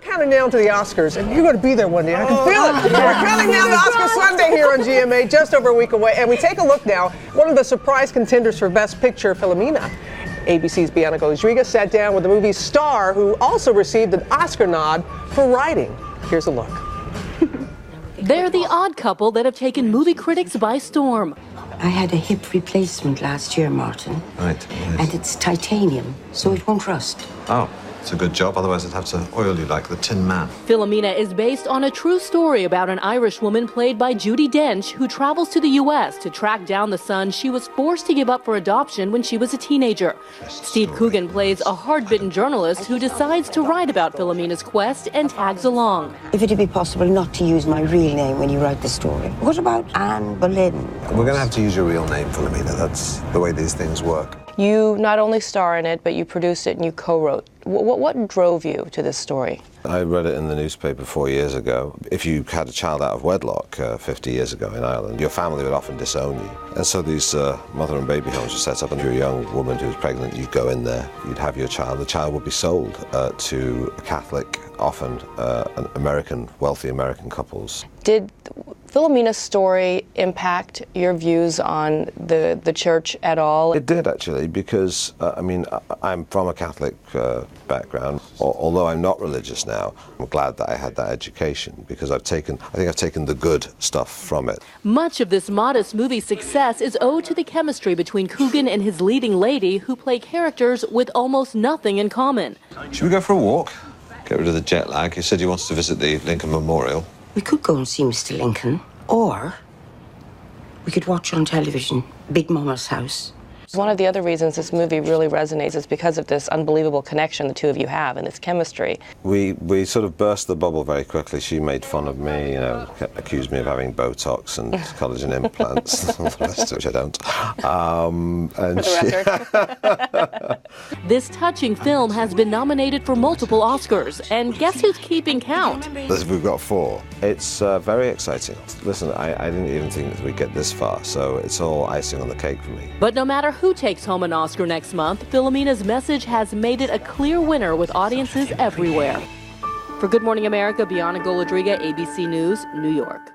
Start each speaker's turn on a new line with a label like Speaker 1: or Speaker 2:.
Speaker 1: Counting down to the Oscars, and you're going to be there one day. I can feel it. We're counting down to Oscar Sunday here on GMA, just over a week away. And we take a look now. One of the surprise contenders for Best Picture, Philomena. ABC's Bianca Rodriguez sat down with the movie's star, who also received an Oscar nod for writing. Here's a look.
Speaker 2: They're the odd couple that have taken movie critics by storm.
Speaker 3: I had a hip replacement last year, Martin.
Speaker 4: Right. Yes.
Speaker 3: And it's titanium, so it won't rust.
Speaker 4: Oh, it's a good job. Otherwise, I'd have to oil you like the Tin Man.
Speaker 2: Philomena is based on a true story about an Irish woman played by Judy Dench who travels to the U.S. to track down the son she was forced to give up for adoption when she was a teenager. Steve Coogan plays a hard-bitten journalist who decides to write about Philomena's quest and tags along.
Speaker 3: If it'd be possible not to use my real name when you write the story. What about Anne Boleyn?
Speaker 4: We're going to have to use your real name, Philomena. That's the way these things work.
Speaker 5: You not only star in it, but you produced it and you co-wrote. What drove you to this story?
Speaker 4: I read it in the newspaper 4 years ago. If you had a child out of wedlock 50 years ago in Ireland, your family would often disown you. And so these mother and baby homes were set up, and if you're a young woman who was pregnant, you'd go in there, you'd have your child. The child would be sold to a Catholic, often wealthy American couples.
Speaker 5: Did Philomena's story impact your views on the church at all?
Speaker 4: It did, actually, because, I'm from a Catholic background. Although I'm not religious now, I'm glad that I had that education, because I think I've taken the good stuff from it.
Speaker 2: Much of this modest movie's success is owed to the chemistry between Coogan and his leading lady, who play characters with almost nothing in common.
Speaker 4: Should we go for a walk? Get rid of the jet lag. You said you wanted to visit the Lincoln Memorial.
Speaker 3: We could go and see Mr. Lincoln, or we could watch on television Big Mama's House.
Speaker 5: One of the other reasons this movie really resonates is because of this unbelievable connection the two of you have and this chemistry.
Speaker 4: We sort of burst the bubble very quickly. She made fun of me, accused me of having Botox and collagen implants, and the rest of which I don't.
Speaker 2: This touching film has been nominated for multiple Oscars, and guess who's keeping count?
Speaker 4: We've got 4. It's very exciting. Listen, I didn't even think that we'd get this far, so it's all icing on the cake for me.
Speaker 2: But no matter who takes home an Oscar next month, Philomena's message has made it a clear winner with audiences everywhere. For Good Morning America, Bianca Rodriguez, ABC News, New York.